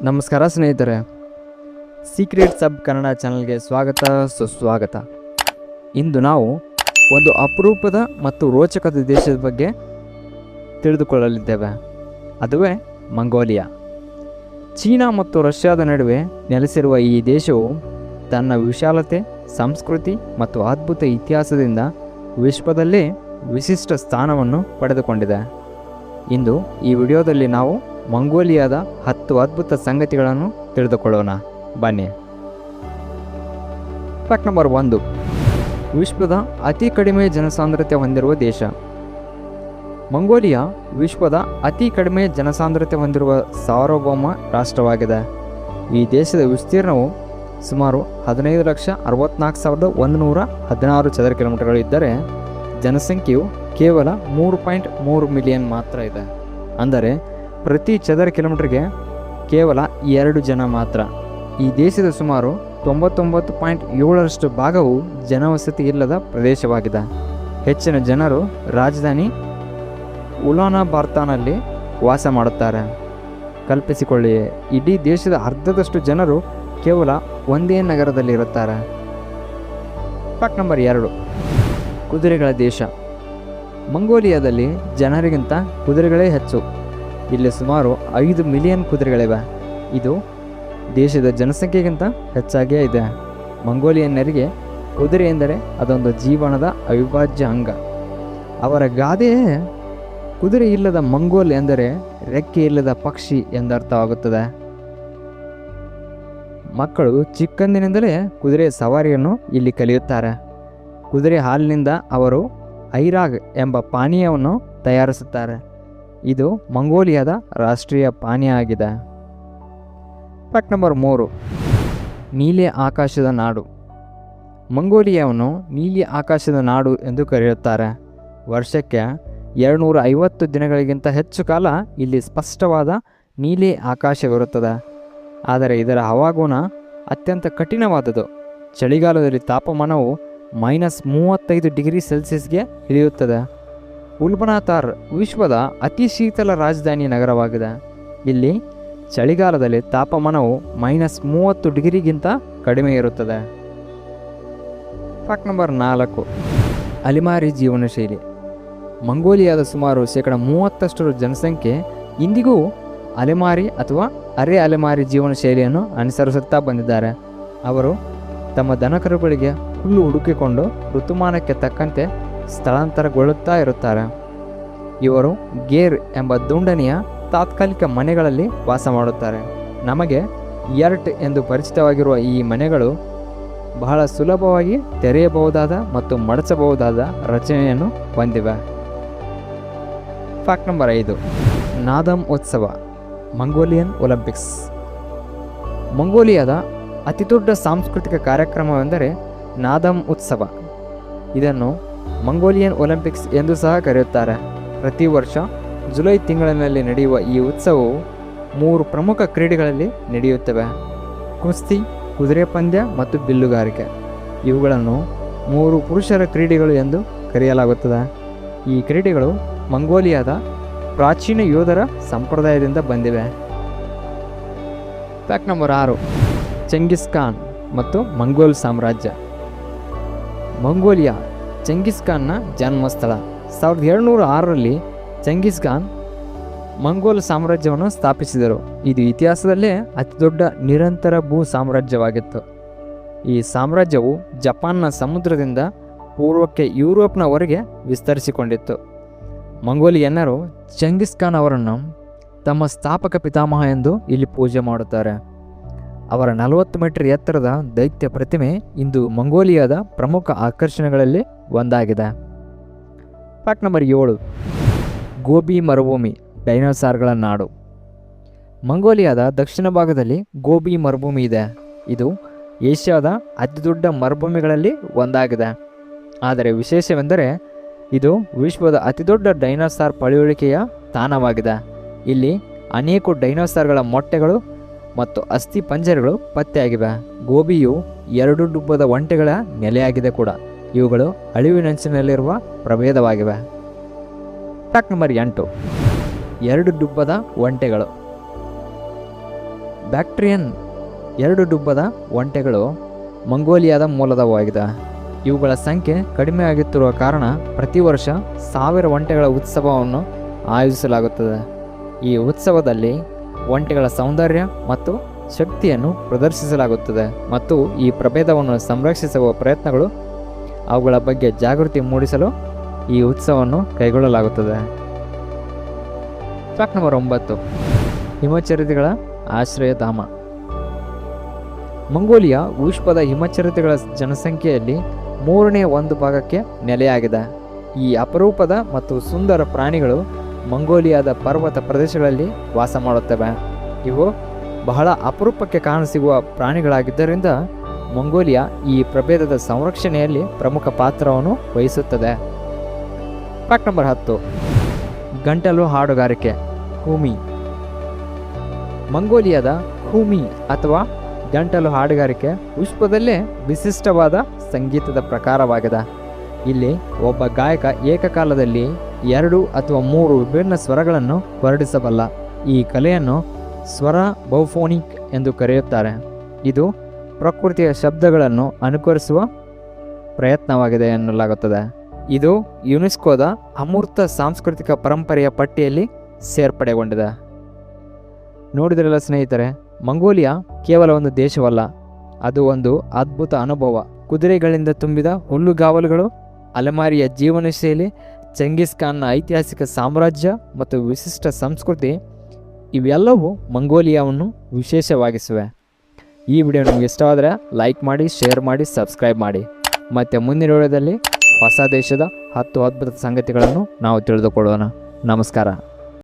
ನಮಸ್ಕಾರ ಸ್ನೇಹಿತರೆ, ಸೀಕ್ರೆಟ್ ಸಬ್ ಕನ್ನಡ ಚಾನಲ್ಗೆ ಸ್ವಾಗತ ಸುಸ್ವಾಗತ. ಇಂದು ನಾವು ಒಂದು ಅಪರೂಪದ ಮತ್ತು ರೋಚಕ ದೇಶದ ಬಗ್ಗೆ ತಿಳಿದುಕೊಳ್ಳಲಿದ್ದೇವೆ. ಅದುವೇ ಮಂಗೋಲಿಯಾ. ಚೀನಾ ಮತ್ತು ರಷ್ಯಾದ ನಡುವೆ ನೆಲೆಸಿರುವ ಈ ದೇಶವು ತನ್ನ ವಿಶಾಲತೆ, ಸಂಸ್ಕೃತಿ ಮತ್ತು ಅದ್ಭುತ ಇತಿಹಾಸದಿಂದ ವಿಶ್ವದಲ್ಲೇ ವಿಶಿಷ್ಟ ಸ್ಥಾನವನ್ನು ಪಡೆದುಕೊಂಡಿದೆ. ಇಂದು ಈ ವಿಡಿಯೋದಲ್ಲಿ ನಾವು ಮಂಗೋಲಿಯಾದ 10 ಅದ್ಭುತ ಸಂಗತಿಗಳನ್ನು ತಿಳಿದುಕೊಳ್ಳೋಣ. ಬನ್ನಿ. Fact number 1. ವಿಶ್ವದ ಅತಿ ಕಡಿಮೆ ಜನಸಾಂದ್ರತೆ ಹೊಂದಿರುವ ದೇಶ. ಮಂಗೋಲಿಯಾ ವಿಶ್ವದ ಅತಿ ಕಡಿಮೆ ಜನಸಾಂದ್ರತೆ ಹೊಂದಿರುವ ಸಾರ್ವಭೌಮ ರಾಷ್ಟ್ರವಾಗಿದೆ. ಈ ದೇಶದ ವಿಸ್ತೀರ್ಣವು ಸುಮಾರು 15,64,116 ಚದರ ಕಿಲೋಮೀಟರ್ಗಳು ಇದ್ದರೆ ಜನಸಂಖ್ಯೆಯು ಕೇವಲ 3.3 ಮಿಲಿಯನ್ ಮಾತ್ರ ಇದೆ. ಅಂದರೆ ಪ್ರತಿ ಚದರ ಕಿಲೋಮೀಟರ್ಗೆ ಕೇವಲ 2 ಜನ ಮಾತ್ರ. ಈ ದೇಶದ ಸುಮಾರು 99.7% ಭಾಗವು ಜನವಸತಿ ಇಲ್ಲದ ಪ್ರದೇಶವಾಗಿದೆ. ಹೆಚ್ಚಿನ ಜನರು ರಾಜಧಾನಿ ಉಲಾನ್ಬಾತರ್ನಲ್ಲಿ ವಾಸ ಮಾಡುತ್ತಾರೆ. ಕಲ್ಪಿಸಿಕೊಳ್ಳಿ, ಇಡೀ ದೇಶದ ಅರ್ಧದಷ್ಟು ಜನರು ಕೇವಲ ಒಂದೇ ನಗರದಲ್ಲಿ ಇರುತ್ತಾರೆ. Fact number 2. ಕುದುರೆಗಳ ದೇಶ. ಮಂಗೋಲಿಯಾದಲ್ಲಿ ಜನರಿಗಿಂತ ಕುದುರೆಗಳೇ ಹೆಚ್ಚು. ಇಲ್ಲಿ ಸುಮಾರು 5 ಮಿಲಿಯನ್ ಕುದುರೆಗಳಿವೆ. ಇದು ದೇಶದ ಜನಸಂಖ್ಯೆಗಿಂತ ಹೆಚ್ಚಾಗಿಯೇ ಇದೆ. ಮಂಗೋಲಿಯನ್ನರಿಗೆ ಕುದುರೆ ಎಂದರೆ ಅದೊಂದು ಜೀವನದ ಅವಿಭಾಜ್ಯ ಅಂಗ. ಅವರ ಗಾದೆಯೇ ಕುದುರೆ ಇಲ್ಲದ ಮಂಗೋಲ್ ಎಂದರೆ ರೆಕ್ಕೆ ಇಲ್ಲದ ಪಕ್ಷಿ ಎಂದರ್ಥವಾಗುತ್ತದೆ. ಮಕ್ಕಳು ಚಿಕ್ಕಂದಿನಿಂದಲೇ ಕುದುರೆ ಸವಾರಿಯನ್ನು ಇಲ್ಲಿ ಕಲಿಯುತ್ತಾರೆ. ಕುದುರೆ ಹಾಲಿನಿಂದ ಅವರು ಐರಾಗ್ ಎಂಬ ಪಾನೀಯವನ್ನು ತಯಾರಿಸುತ್ತಾರೆ. ಇದು ಮಂಗೋಲಿಯಾದ ರಾಷ್ಟ್ರೀಯ ಪಾನೀಯ ಆಗಿದೆ. Fact number 3. ನೀಲಿ ಆಕಾಶದ ನಾಡು. ಮಂಗೋಲಿಯಾವನ್ನು ನೀಲಿ ಆಕಾಶದ ನಾಡು ಎಂದು ಕರೆಯುತ್ತಾರೆ. ವರ್ಷಕ್ಕೆ 250 ದಿನಗಳಿಗಿಂತ ಹೆಚ್ಚು ಕಾಲ ಇಲ್ಲಿ ಸ್ಪಷ್ಟವಾದ ನೀಲಿ ಆಕಾಶವಿರುತ್ತದೆ. ಆದರೆ ಇದರ ಹವಾಗುಣ ಅತ್ಯಂತ ಕಠಿಣವಾದುದು. ಚಳಿಗಾಲದಲ್ಲಿ ತಾಪಮಾನವು -35 ಡಿಗ್ರಿ ಸೆಲ್ಸಿಯಸ್ಗೆ ಇಳಿಯುತ್ತದೆ. ಉಲ್ಬನಾತಾರ್ ವಿಶ್ವದ ಅತಿ ಶೀತಲ ರಾಜಧಾನಿ ನಗರವಾಗಿದೆ. ಇಲ್ಲಿ ಚಳಿಗಾಲದಲ್ಲಿ ತಾಪಮಾನವು -30 ಡಿಗ್ರಿಗಿಂತ ಕಡಿಮೆ ಇರುತ್ತದೆ. Fact number 4. ಅಲೆಮಾರಿ ಜೀವನ ಶೈಲಿ. ಮಂಗೋಲಿಯಾದ ಸುಮಾರು 30% ಜನಸಂಖ್ಯೆ ಇಂದಿಗೂ ಅಲೆಮಾರಿ ಅಥವಾ ಅರೆ ಅಲೆಮಾರಿ ಜೀವನ ಶೈಲಿಯನ್ನು ಅನುಸರಿಸುತ್ತಾ ಬಂದಿದ್ದಾರೆ. ಅವರು ತಮ್ಮ ದನಕರುಗಳಿಗೆ ಹುಲ್ಲು ಹುಡುಕಿಕೊಂಡು ಋತುಮಾನಕ್ಕೆ ತಕ್ಕಂತೆ ಸ್ಥಳಾಂತರಗೊಳ್ಳುತ್ತಾ ಇರುತ್ತಾರೆ. ಇವರು ಗೇರ್ ಎಂಬ ದುಂಡನೆಯ ತಾತ್ಕಾಲಿಕ ಮನೆಗಳಲ್ಲಿ ವಾಸ ಮಾಡುತ್ತಾರೆ. ನಮಗೆ ಯರ್ಟ್ ಎಂದು ಪರಿಚಿತವಾಗಿರುವ ಈ ಮನೆಗಳು ಬಹಳ ಸುಲಭವಾಗಿ ತೆರೆಯಬಹುದಾದ ಮತ್ತು ಮಡಚಬಹುದಾದ ರಚನೆಯನ್ನು ಹೊಂದಿವೆ. Fact number 5. ನಾದಮ್ ಉತ್ಸವ. Mongolian Olympics. ಮಂಗೋಲಿಯಾದ ಅತಿದೊಡ್ಡ ಸಾಂಸ್ಕೃತಿಕ ಕಾರ್ಯಕ್ರಮವೆಂದರೆ ನಾದಮ್ ಉತ್ಸವ. ಇದನ್ನು ಮಂಗೋಲಿಯನ್ ಒಲಿಂಪಿಕ್ಸ್ ಎಂದು ಸಹ ಕರೆಯುತ್ತಾರೆ. ಪ್ರತಿ ವರ್ಷ ಜುಲೈ ತಿಂಗಳಿನಲ್ಲಿ ನಡೆಯುವ ಈ ಉತ್ಸವವು 3 ಪ್ರಮುಖ ಕ್ರೀಡೆಗಳಲ್ಲಿ ನಡೆಯುತ್ತವೆ: ಕುಸ್ತಿ, ಕುದುರೆ ಪಂದ್ಯ ಮತ್ತು ಬಿಲ್ಲುಗಾರಿಕೆ. ಇವುಗಳನ್ನು 3 ಪುರುಷರ ಕ್ರೀಡೆಗಳು ಎಂದು ಕರೆಯಲಾಗುತ್ತದೆ. ಈ ಕ್ರೀಡೆಗಳು ಮಂಗೋಲಿಯಾದ ಪ್ರಾಚೀನ ಯೋಧರ ಸಂಪ್ರದಾಯದಿಂದ ಬಂದಿವೆ. Fact number 6. ಚೆಂಗಿಸ್ ಖಾನ್ ಮತ್ತು ಮಂಗೋಲ್ ಸಾಮ್ರಾಜ್ಯ. ಮಂಗೋಲಿಯಾ ಚೆಂಗಿಸ್ ಖಾನ್ನ ಜನ್ಮಸ್ಥಳ. 1706ರಲ್ಲಿ ಚೆಂಗಿಸ್ ಖಾನ್ ಮಂಗೋಲ್ ಸಾಮ್ರಾಜ್ಯವನ್ನು ಸ್ಥಾಪಿಸಿದರು. ಇದು ಇತಿಹಾಸದಲ್ಲೇ ಅತಿದೊಡ್ಡ ನಿರಂತರ ಭೂ ಸಾಮ್ರಾಜ್ಯವಾಗಿತ್ತು. ಈ ಸಾಮ್ರಾಜ್ಯವು ಜಪಾನ್ನ ಸಮುದ್ರದಿಂದ ಪೂರ್ವಕ್ಕೆ ಯುರೋಪ್ನವರೆಗೆ ವಿಸ್ತರಿಸಿಕೊಂಡಿತ್ತು. ಮಂಗೋಲಿಯನ್ನರು ಚೆಂಗಿಸ್ ಖಾನ್ ಅವರನ್ನು ತಮ್ಮ ಸ್ಥಾಪಕ ಪಿತಾಮಹ ಎಂದು ಇಲ್ಲಿ ಪೂಜೆ ಮಾಡುತ್ತಾರೆ. ಅವರ 40 ಮೀಟರ್ ಎತ್ತರದ ದೈತ್ಯ ಪ್ರತಿಮೆ ಇಂದು ಮಂಗೋಲಿಯಾದ ಪ್ರಮುಖ ಆಕರ್ಷಣೆಗಳಲ್ಲಿ ಒಂದಾಗಿದೆ. Fact number 7. ಗೋಬಿ ಮರುಭೂಮಿ, ಡೈನೋಸಾರ್ಗಳ ನಾಡು. ಮಂಗೋಲಿಯಾದ ದಕ್ಷಿಣ ಭಾಗದಲ್ಲಿ ಗೋಬಿ ಮರುಭೂಮಿ ಇದೆ. ಇದು ಏಷ್ಯಾದ ಅತಿದೊಡ್ಡ ಮರುಭೂಮಿಗಳಲ್ಲಿ ಒಂದಾಗಿದೆ. ಆದರೆ ವಿಶೇಷವೆಂದರೆ ಇದು ವಿಶ್ವದ ಅತಿದೊಡ್ಡ ಡೈನೋಸಾರ್ ಪಳೆಯುಳಿಕೆಯ ತಾಣವಾಗಿದೆ. ಇಲ್ಲಿ ಅನೇಕ ಡೈನೋಸಾರ್ಗಳ ಮೊಟ್ಟೆಗಳು ಮತ್ತು ಅಸ್ಥಿ ಪಂಜರಗಳು ಪತ್ತೆಯಾಗಿವೆ. ಗೋಬಿಯು 2 ಡುಬ್ಬದ ಒಂಟೆಗಳ ನೆಲೆಯಾಗಿದೆ ಕೂಡ. ಇವುಗಳು ಅಳಿವಿನಂಚಿನಲ್ಲಿರುವ ಪ್ರಭೇದವಾಗಿವೆ. Fact number 8. 2 ಡುಬ್ಬದ ಒಂಟೆಗಳು. ಬ್ಯಾಕ್ಟ್ರಿಯನ್ 2 ಡುಬ್ಬದ ಒಂಟೆಗಳು ಮಂಗೋಲಿಯಾದ ಮೂಲದವಾಗಿದೆ. ಇವುಗಳ ಸಂಖ್ಯೆ ಕಡಿಮೆ ಆಗುತ್ತಿರುವ ಕಾರಣ ಪ್ರತಿ ವರ್ಷ 1000 ಒಂಟೆಗಳ ಉತ್ಸವವನ್ನು ಆಯೋಜಿಸಲಾಗುತ್ತದೆ. ಈ ಉತ್ಸವದಲ್ಲಿ ಒಂಟೆಗಳ ಸೌಂದರ್ಯ ಮತ್ತು ಶಕ್ತಿಯನ್ನು ಪ್ರದರ್ಶಿಸಲಾಗುತ್ತದೆ ಮತ್ತು ಈ ಪ್ರಭೇದವನ್ನು ಸಂರಕ್ಷಿಸುವ ಪ್ರಯತ್ನಗಳು ಅವುಗಳ ಬಗ್ಗೆ ಜಾಗೃತಿ ಮೂಡಿಸಲು ಈ ಉತ್ಸವವನ್ನು ಕೈಗೊಳ್ಳಲಾಗುತ್ತದೆ. Fact number 9, ಹಿಮಚರಿತೆಗಳ ಆಶ್ರಯಧಾಮ. ಮಂಗೋಲಿಯಾ ವಿಶ್ವದ ಹಿಮಚರಿತೆಗಳ ಜನಸಂಖ್ಯೆಯಲ್ಲಿ 1/3 ನೆಲೆಯಾಗಿದೆ. ಈ ಅಪರೂಪದ ಮತ್ತು ಸುಂದರ ಪ್ರಾಣಿಗಳು ಮಂಗೋಲಿಯಾದ ಪರ್ವತ ಪ್ರದೇಶಗಳಲ್ಲಿ ವಾಸ ಮಾಡುತ್ತವೆ. ಇವು ಬಹಳ ಅಪರೂಪಕ್ಕೆ ಕಾಣಸಿಗುವ ಪ್ರಾಣಿಗಳಾಗಿದ್ದರಿಂದ ಮಂಗೋಲಿಯಾ ಈ ಪ್ರಭೇದದ ಸಂರಕ್ಷಣೆಯಲ್ಲಿ ಪ್ರಮುಖ ಪಾತ್ರವನ್ನು ವಹಿಸುತ್ತದೆ. ಫ್ಯಾಕ್ಟ್ ನಂಬರ್ 10, ಗಂಟಲು ಹಾಡುಗಾರಿಕೆ ಹೂಮಿ. ಮಂಗೋಲಿಯಾದ ಹೂಮಿ ಅಥವಾ ಗಂಟಲು ಹಾಡುಗಾರಿಕೆ ವಿಶ್ವದಲ್ಲೇ ವಿಶಿಷ್ಟವಾದ ಸಂಗೀತದ ಪ್ರಕಾರವಾಗಿದೆ. ಇಲ್ಲಿ ಒಬ್ಬ ಗಾಯಕ ಏಕಕಾಲದಲ್ಲಿ 2 ಅಥವಾ 3 ವಿಭಿನ್ನ ಸ್ವರಗಳನ್ನು ಹೊರಡಿಸಬಲ್ಲ. ಈ ಕಲೆಯನ್ನು ಸ್ವರ ಬೌಫೋನಿಕ್ ಎಂದು ಕರೆಯುತ್ತಾರೆ. ಇದು ಪ್ರಕೃತಿಯ ಶಬ್ದಗಳನ್ನು ಅನುಕರಿಸುವ ಪ್ರಯತ್ನವಾಗಿದೆ ಎನ್ನಲಾಗುತ್ತದೆ. ಇದು ಯುನೆಸ್ಕೋದ ಅಮೂರ್ತ ಸಾಂಸ್ಕೃತಿಕ ಪರಂಪರೆಯ ಪಟ್ಟಿಯಲ್ಲಿ ಸೇರ್ಪಡೆಗೊಂಡಿದೆ. ನೋಡಿದ್ರಲ್ಲ ಸ್ನೇಹಿತರೆ, ಮಂಗೋಲಿಯಾ ಕೇವಲ ಒಂದು ದೇಶವಲ್ಲ, ಅದು ಒಂದು ಅದ್ಭುತ ಅನುಭವ. ಕುದುರೆಗಳಿಂದ ತುಂಬಿದ ಹುಲ್ಲುಗಾವಲುಗಳು, ಅಲೆಮಾರಿಯ ಜೀವನ ಶೈಲಿ, ಚೆಂಗಿಸ್ ಖಾನ್ನ ಐತಿಹಾಸಿಕ ಸಾಮ್ರಾಜ್ಯ ಮತ್ತು ವಿಶಿಷ್ಟ ಸಂಸ್ಕೃತಿ ಇವೆಲ್ಲವೂ ಮಂಗೋಲಿಯಾವನ್ನು ವಿಶೇಷವಾಗಿಸಿವೆ. ಈ ವಿಡಿಯೋ ನಿಮಗೆ ಇಷ್ಟವಾದರೆ ಲೈಕ್ ಮಾಡಿ, ಶೇರ್ ಮಾಡಿ, ಸಬ್ಸ್ಕ್ರೈಬ್ ಮಾಡಿ. ಮತ್ತು ಮುಂದಿನ ವಿಡಿಯೋದಲ್ಲಿ ಹೊಸ ದೇಶದ 10 ಅದ್ಭುತ ಸಂಗತಿಗಳನ್ನು ನಾವು ತಿಳಿದುಕೊಳ್ಳೋಣ. ನಮಸ್ಕಾರ.